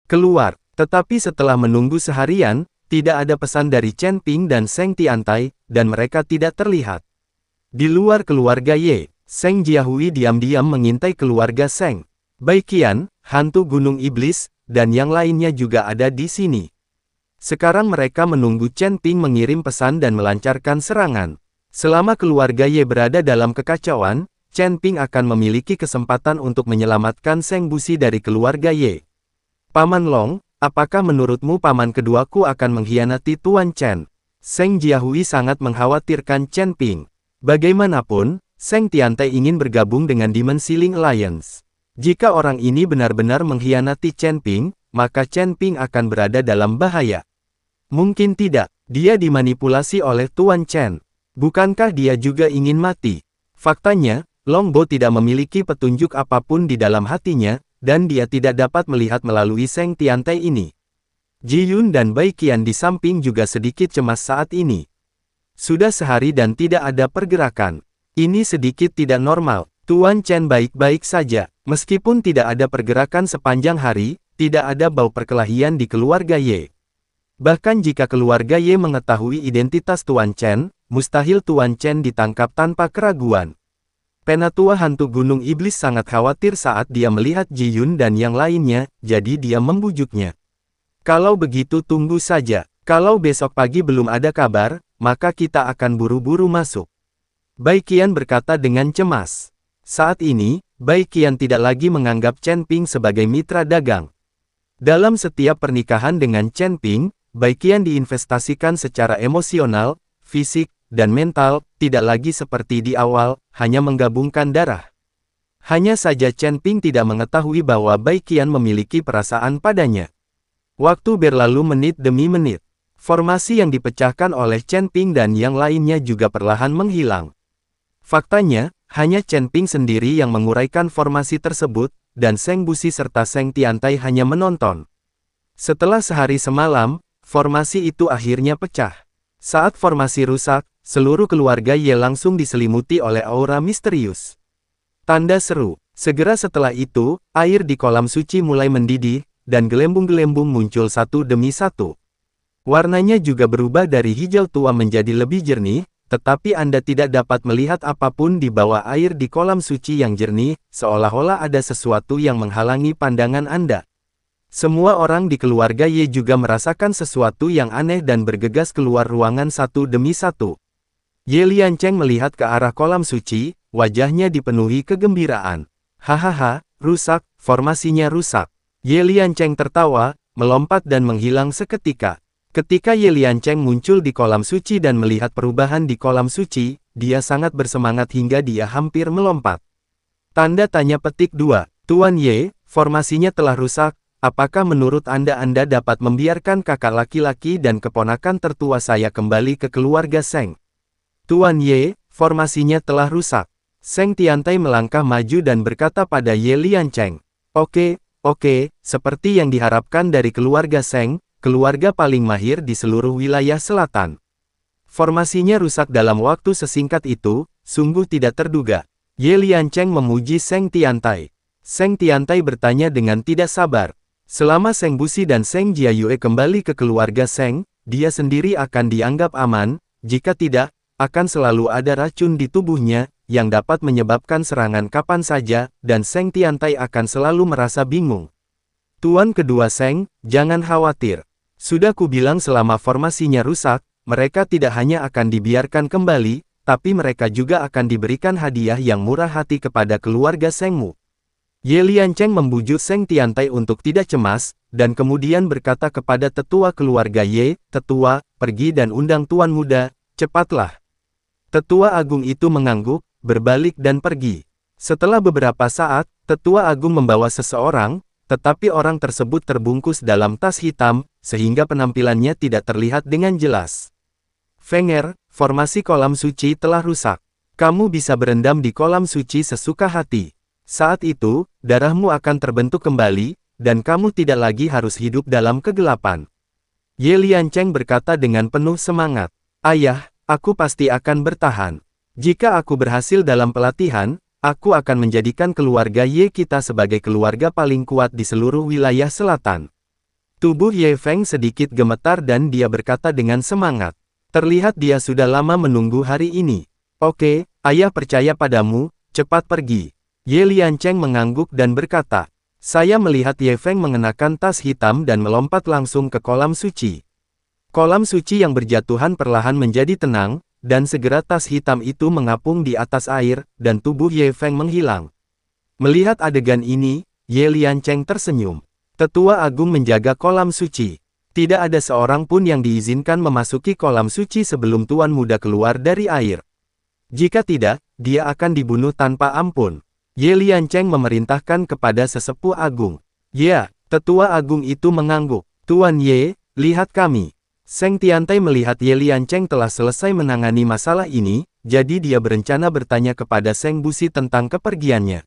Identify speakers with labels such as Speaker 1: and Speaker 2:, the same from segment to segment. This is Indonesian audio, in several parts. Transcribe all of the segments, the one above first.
Speaker 1: Keluar. Tetapi setelah menunggu seharian, tidak ada pesan dari Chen Ping dan Seng Tiantai, dan mereka tidak terlihat. Di luar keluarga Ye, Seng Jiahui diam-diam mengintai keluarga Seng. Baiqian, hantu gunung iblis, dan yang lainnya juga ada di sini. Sekarang mereka menunggu Chen Ping mengirim pesan dan melancarkan serangan. Selama keluarga Ye berada dalam kekacauan, Chen Ping akan memiliki kesempatan untuk menyelamatkan Seng Busi dari keluarga Ye. Paman Long, apakah menurutmu paman keduaku akan mengkhianati Tuan Chen? Seng Jiahui sangat mengkhawatirkan Chen Ping. Bagaimanapun, Seng Tiantai ingin bergabung dengan Demon Ceiling Alliance. Jika orang ini benar-benar mengkhianati Chen Ping, maka Chen Ping akan berada dalam bahaya. Mungkin tidak, dia dimanipulasi oleh Tuan Chen. Bukankah dia juga ingin mati? Faktanya, Long Bo tidak memiliki petunjuk apapun di dalam hatinya, dan dia tidak dapat melihat melalui Seng Tiantai ini. Ji Yun dan Baiqian di samping juga sedikit cemas saat ini. Sudah sehari dan tidak ada pergerakan. Ini sedikit tidak normal. Tuan Chen baik-baik saja. Meskipun tidak ada pergerakan sepanjang hari, tidak ada bau perkelahian di keluarga Ye. Bahkan jika keluarga Ye mengetahui identitas Tuan Chen, mustahil Tuan Chen ditangkap tanpa keraguan. Penatua hantu gunung iblis sangat khawatir saat dia melihat Ji Yun dan yang lainnya, jadi dia membujuknya. Kalau begitu tunggu saja. Kalau besok pagi belum ada kabar, maka kita akan buru-buru masuk. Baiqian berkata dengan cemas. Saat ini, Baiqian tidak lagi menganggap Chen Ping sebagai mitra dagang. Dalam setiap pernikahan dengan Chen Ping, Baiqian diinvestasikan secara emosional, fisik, dan mental, tidak lagi seperti di awal, hanya menggabungkan darah. Hanya saja Chen Ping tidak mengetahui bahwa Baiqian memiliki perasaan padanya. Waktu berlalu menit demi menit. Formasi yang dipecahkan oleh Chen Ping dan yang lainnya juga perlahan menghilang. Faktanya, hanya Chen Ping sendiri yang menguraikan formasi tersebut, dan Seng Busi serta Seng Tiantai hanya menonton. Setelah sehari semalam, formasi itu akhirnya pecah. Saat formasi rusak, seluruh keluarga Ye langsung diselimuti oleh aura misterius. Tanda seru. Segera setelah itu, air di kolam suci mulai mendidih, dan gelembung-gelembung muncul satu demi satu. Warnanya juga berubah dari hijau tua menjadi lebih jernih, tetapi Anda tidak dapat melihat apapun di bawah air di kolam suci yang jernih, seolah-olah ada sesuatu yang menghalangi pandangan Anda. Semua orang di keluarga Ye juga merasakan sesuatu yang aneh dan bergegas keluar ruangan satu demi satu. Ye Liancheng melihat ke arah kolam suci, wajahnya dipenuhi kegembiraan. Hahaha, rusak, formasinya rusak. Ye Liancheng tertawa, melompat dan menghilang seketika. Ketika Ye Liancheng muncul di kolam suci dan melihat perubahan di kolam suci, dia sangat bersemangat hingga dia hampir melompat. Tanda tanya petik 2. Tuan Ye, formasinya telah rusak. Apakah menurut Anda dapat membiarkan kakak laki-laki dan keponakan tertua saya kembali ke keluarga Seng? Tuan Ye, formasinya telah rusak. Seng Tiantai melangkah maju dan berkata pada Ye Liancheng. Oke, seperti yang diharapkan dari keluarga Seng, keluarga paling mahir di seluruh wilayah selatan. Formasinya rusak dalam waktu sesingkat itu, sungguh tidak terduga. Ye Liancheng memuji Seng Tiantai. Seng Tiantai bertanya dengan tidak sabar. Selama Seng Busi dan Seng Jiayue kembali ke keluarga Seng, dia sendiri akan dianggap aman, jika tidak, akan selalu ada racun di tubuhnya, yang dapat menyebabkan serangan kapan saja, dan Seng Tiantai akan selalu merasa bingung. Tuan kedua Seng, jangan khawatir. Sudah kubilang selama formasinya rusak, mereka tidak hanya akan dibiarkan kembali, tapi mereka juga akan diberikan hadiah yang murah hati kepada keluarga Sengmu. Ye Liancheng membujuk Seng Tiantai untuk tidak cemas, dan kemudian berkata kepada tetua keluarga Ye, Tetua, pergi dan undang tuan muda, cepatlah. Tetua Agung itu mengangguk, berbalik dan pergi. Setelah beberapa saat, Tetua Agung membawa seseorang, tetapi orang tersebut terbungkus dalam tas hitam, sehingga penampilannya tidak terlihat dengan jelas. Fenger, formasi kolam suci telah rusak. Kamu bisa berendam di kolam suci sesuka hati. Saat itu, darahmu akan terbentuk kembali, dan kamu tidak lagi harus hidup dalam kegelapan. Ye Liancheng berkata dengan penuh semangat. Ayah, aku pasti akan bertahan. Jika aku berhasil dalam pelatihan, aku akan menjadikan keluarga Ye kita sebagai keluarga paling kuat di seluruh wilayah selatan. Tubuh Ye Feng sedikit gemetar dan dia berkata dengan semangat. Terlihat dia sudah lama menunggu hari ini. Oke, ayah percaya padamu, cepat pergi. Ye Liancheng mengangguk dan berkata. Saya melihat Ye Feng mengenakan tas hitam dan melompat langsung ke kolam suci. Kolam suci yang berjatuhan perlahan menjadi tenang, dan segera tas hitam itu mengapung di atas air, dan tubuh Ye Feng menghilang. Melihat adegan ini, Ye Liancheng tersenyum. Tetua Agung menjaga kolam suci. Tidak ada seorang pun yang diizinkan memasuki kolam suci sebelum Tuan Muda keluar dari air. Jika tidak, dia akan dibunuh tanpa ampun. Ye Liancheng memerintahkan kepada sesepuh agung. Ya, Tetua Agung itu mengangguk. Tuan Ye, lihat kami. Seng Tiantai melihat Ye Liancheng telah selesai menangani masalah ini, jadi dia berencana bertanya kepada Seng Busi tentang kepergiannya.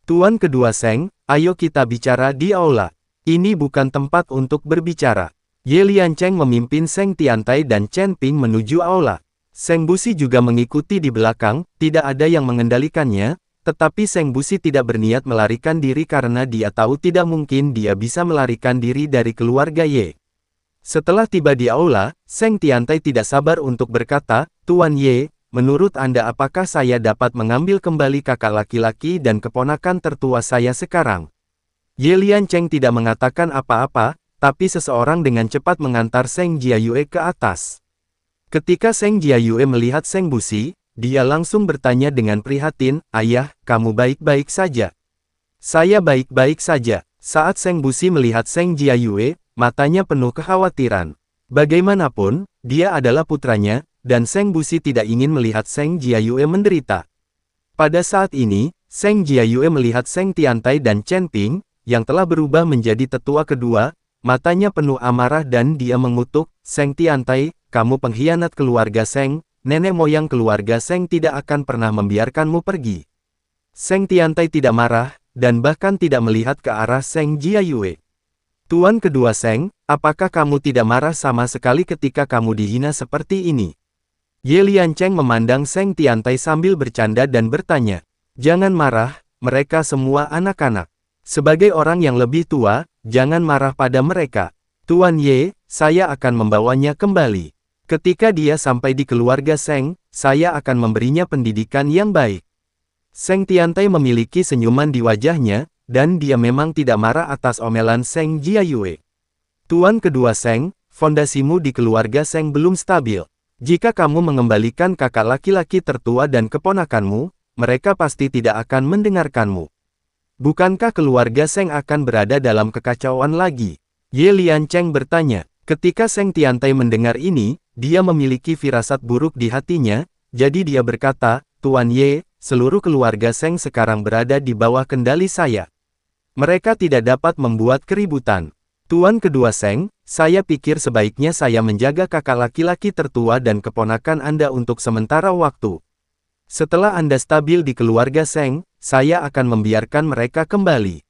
Speaker 1: Tuan kedua Seng, ayo kita bicara di aula. Ini bukan tempat untuk berbicara. Ye Liancheng memimpin Seng Tiantai dan Chen Ping menuju aula. Seng Busi juga mengikuti di belakang, tidak ada yang mengendalikannya, tetapi Seng Busi tidak berniat melarikan diri karena dia tahu tidak mungkin dia bisa melarikan diri dari keluarga Ye. Setelah tiba di aula, Seng Tiantai tidak sabar untuk berkata, Tuan Ye, menurut Anda apakah saya dapat mengambil kembali kakak laki-laki dan keponakan tertua saya sekarang? Ye Liancheng tidak mengatakan apa-apa, tapi seseorang dengan cepat mengantar Seng Jiayue ke atas. Ketika Seng Jiayue melihat Seng Busi, dia langsung bertanya dengan prihatin, Ayah, kamu baik-baik saja? Saya baik-baik saja. Saat Seng Busi melihat Seng Jiayue, matanya penuh kekhawatiran. Bagaimanapun, dia adalah putranya, dan Seng Busi tidak ingin melihat Seng Jiayue menderita. Pada saat ini, Seng Jiayue melihat Seng Tiantai dan Chen Ping, yang telah berubah menjadi tetua kedua, matanya penuh amarah dan dia mengutuk, Seng Tiantai, kamu pengkhianat keluarga Seng, nenek moyang keluarga Seng tidak akan pernah membiarkanmu pergi. Seng Tiantai tidak marah, dan bahkan tidak melihat ke arah Seng Jiayue. Tuan kedua Seng, apakah kamu tidak marah sama sekali ketika kamu dihina seperti ini? Ye Liancheng memandang Seng Tiantai sambil bercanda dan bertanya, jangan marah, mereka semua anak-anak. Sebagai orang yang lebih tua, jangan marah pada mereka. Tuan Ye, saya akan membawanya kembali. Ketika dia sampai di keluarga Seng, saya akan memberinya pendidikan yang baik. Seng Tiantai memiliki senyuman di wajahnya, dan dia memang tidak marah atas omelan Seng Jiayue. Tuan kedua Seng, fondasimu di keluarga Seng belum stabil. Jika kamu mengembalikan kakak laki-laki tertua dan keponakanmu, mereka pasti tidak akan mendengarkanmu. Bukankah keluarga Seng akan berada dalam kekacauan lagi? Ye Liancheng bertanya. Ketika Seng Tiantai mendengar ini, dia memiliki firasat buruk di hatinya, jadi dia berkata, Tuan Ye, seluruh keluarga Seng sekarang berada di bawah kendali saya. Mereka tidak dapat membuat keributan. Tuan kedua Seng, saya pikir sebaiknya saya menjaga kakak laki-laki tertua dan keponakan Anda untuk sementara waktu. Setelah Anda stabil di keluarga Seng, saya akan membiarkan mereka kembali.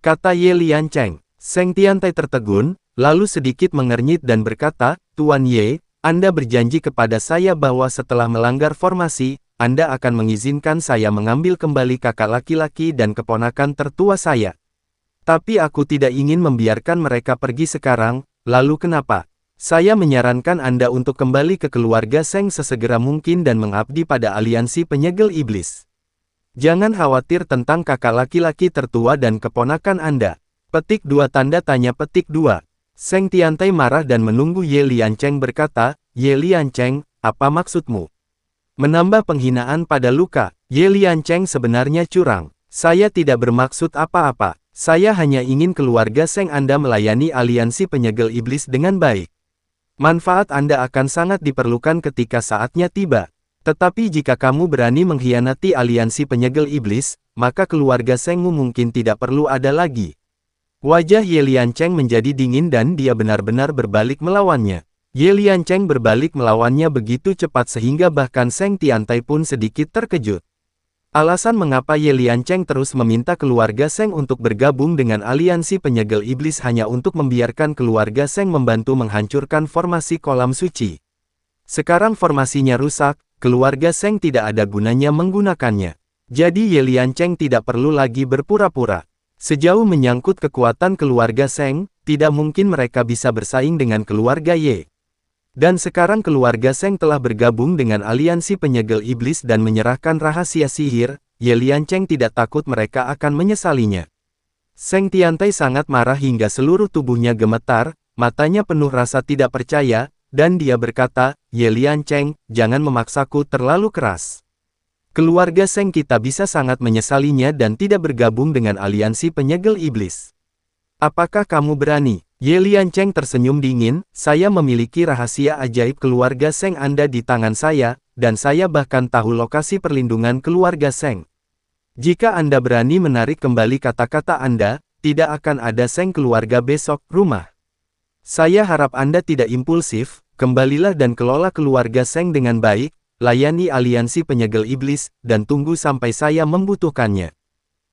Speaker 1: Kata Ye Liancheng. Seng Tiantai tertegun, lalu sedikit mengernyit dan berkata, Tuan Ye, Anda berjanji kepada saya bahwa setelah melanggar formasi, Anda akan mengizinkan saya mengambil kembali kakak laki-laki dan keponakan tertua saya. Tapi aku tidak ingin membiarkan mereka pergi sekarang, lalu kenapa? Saya menyarankan Anda untuk kembali ke keluarga Seng sesegera mungkin dan mengabdi pada aliansi penyegel iblis. Jangan khawatir tentang kakak laki-laki tertua dan keponakan Anda. Petik 2 tanda tanya petik 2. Seng Tiantai marah dan menunggu Ye Liancheng berkata, Ye Liancheng, apa maksudmu? Menambah penghinaan pada luka. Ye Liancheng sebenarnya curang. Saya tidak bermaksud apa-apa. Saya hanya ingin keluarga Seng Anda melayani aliansi penyegel iblis dengan baik. Manfaat Anda akan sangat diperlukan ketika saatnya tiba. Tetapi jika kamu berani mengkhianati aliansi penyegel iblis, maka keluarga Sengmu mungkin tidak perlu ada lagi. Wajah Ye Liancheng menjadi dingin dan dia benar-benar berbalik melawannya. Ye Liancheng berbalik melawannya begitu cepat sehingga bahkan Seng Tiantai pun sedikit terkejut. Alasan mengapa Ye Liancheng terus meminta keluarga Seng untuk bergabung dengan aliansi penyegel iblis hanya untuk membiarkan keluarga Seng membantu menghancurkan formasi kolam suci. Sekarang formasinya rusak, keluarga Seng tidak ada gunanya menggunakannya. Jadi Ye Liancheng tidak perlu lagi berpura-pura. Sejauh menyangkut kekuatan keluarga Seng, tidak mungkin mereka bisa bersaing dengan keluarga Ye. Dan sekarang keluarga Seng telah bergabung dengan aliansi penyegel iblis dan menyerahkan rahasia sihir, Ye Liancheng tidak takut mereka akan menyesalinya. Seng Tiantai sangat marah hingga seluruh tubuhnya gemetar, matanya penuh rasa tidak percaya, dan dia berkata, Ye Liancheng, jangan memaksaku terlalu keras. Keluarga Seng kita bisa sangat menyesalinya dan tidak bergabung dengan aliansi penyegel iblis. Apakah kamu berani? Ye Liancheng tersenyum dingin, saya memiliki rahasia ajaib keluarga Seng Anda di tangan saya, dan saya bahkan tahu lokasi perlindungan keluarga Seng. Jika Anda berani menarik kembali kata-kata Anda, tidak akan ada Seng keluarga besok, rumah. Saya harap Anda tidak impulsif, kembalilah dan kelola keluarga Seng dengan baik, layani aliansi penyegel iblis, dan tunggu sampai saya membutuhkannya.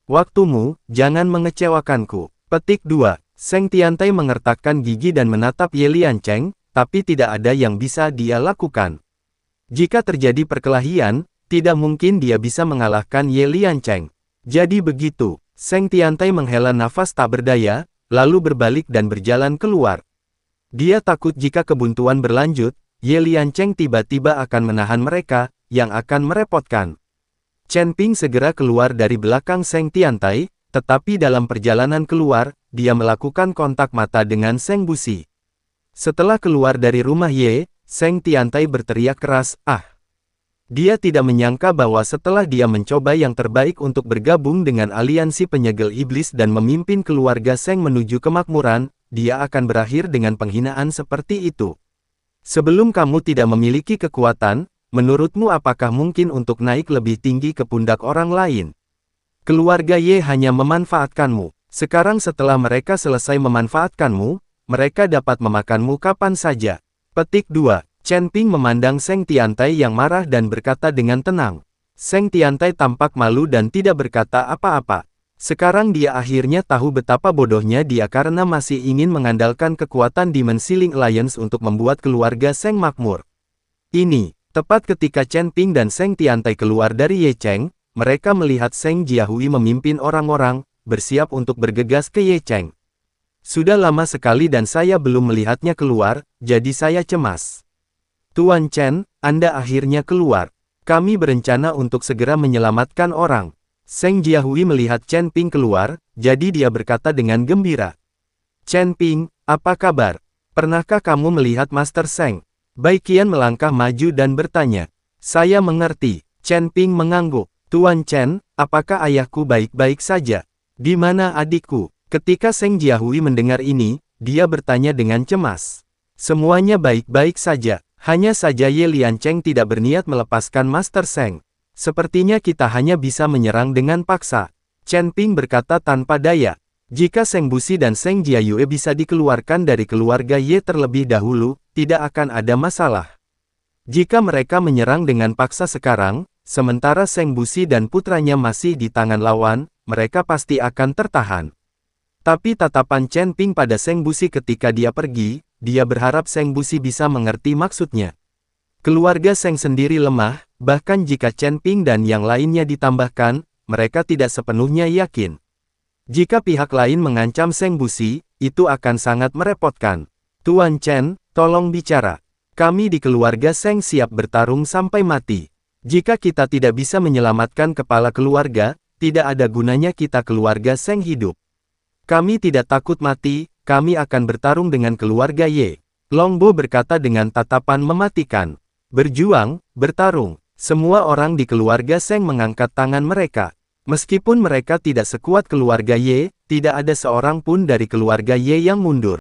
Speaker 1: Waktumu, jangan mengecewakanku. Petik 2. Seng Tiantai mengertakkan gigi dan menatap Ye Liancheng, tapi tidak ada yang bisa dia lakukan. Jika terjadi perkelahian, tidak mungkin dia bisa mengalahkan Ye Liancheng. Jadi begitu, Seng Tiantai menghela nafas tak berdaya, lalu berbalik dan berjalan keluar. Dia takut jika kebuntuan berlanjut, Ye Liancheng tiba-tiba akan menahan mereka, yang akan merepotkan. Chen Ping segera keluar dari belakang Seng Tiantai, tetapi dalam perjalanan keluar, dia melakukan kontak mata dengan Seng Busi. Setelah keluar dari rumah Ye, Seng Tiantai berteriak keras, "Ah!" Dia tidak menyangka bahwa setelah dia mencoba yang terbaik untuk bergabung dengan aliansi penyegel iblis dan memimpin keluarga Seng menuju kemakmuran, dia akan berakhir dengan penghinaan seperti itu. Sebelum kamu tidak memiliki kekuatan, menurutmu apakah mungkin untuk naik lebih tinggi ke pundak orang lain? Keluarga Ye hanya memanfaatkanmu. Sekarang setelah mereka selesai memanfaatkanmu, mereka dapat memakanmu kapan saja. Petik 2. Chen Ping memandang Seng Tiantai yang marah dan berkata dengan tenang. Seng Tiantai tampak malu dan tidak berkata apa-apa. Sekarang dia akhirnya tahu betapa bodohnya dia karena masih ingin mengandalkan kekuatan Dimensi Link Alliance untuk membuat keluarga Seng makmur. Ini, tepat ketika Chen Ping dan Seng Tiantai keluar dari Ye Cheng, mereka melihat Seng Jiahui memimpin orang-orang, bersiap untuk bergegas ke Ye Cheng. Sudah lama sekali dan saya belum melihatnya keluar, jadi saya cemas. Tuan Chen, Anda akhirnya keluar. Kami berencana untuk segera menyelamatkan orang. Seng Jiahui melihat Chen Ping keluar, jadi dia berkata dengan gembira. Chen Ping, apa kabar? Pernahkah kamu melihat Master Seng? Bai Qian melangkah maju dan bertanya. Saya mengerti. Chen Ping mengangguk. Tuan Chen, apakah ayahku baik-baik saja? Di mana adikku? Ketika Seng Jiahui mendengar ini, dia bertanya dengan cemas. Semuanya baik-baik saja, hanya saja Ye Liancheng tidak berniat melepaskan Master Seng. Sepertinya kita hanya bisa menyerang dengan paksa. Chen Ping berkata tanpa daya. Jika Seng Busi dan Seng Jiayue bisa dikeluarkan dari keluarga Ye terlebih dahulu, tidak akan ada masalah. Jika mereka menyerang dengan paksa sekarang, sementara Seng Busi dan putranya masih di tangan lawan, mereka pasti akan tertahan. Tapi tatapan Chen Ping pada Seng Busi ketika dia pergi, dia berharap Seng Busi bisa mengerti maksudnya. Keluarga Seng sendiri lemah, bahkan jika Chen Ping dan yang lainnya ditambahkan, mereka tidak sepenuhnya yakin. Jika pihak lain mengancam Seng Busi, itu akan sangat merepotkan. Tuan Chen, tolong bicara. Kami di keluarga Seng siap bertarung sampai mati. Jika kita tidak bisa menyelamatkan kepala keluarga, tidak ada gunanya kita keluarga Seng hidup. Kami tidak takut mati, kami akan bertarung dengan keluarga Ye. Longbo berkata dengan tatapan mematikan. Berjuang, bertarung. Semua orang di keluarga Seng mengangkat tangan mereka. Meskipun mereka tidak sekuat keluarga Ye, tidak ada seorang pun dari keluarga Ye yang mundur.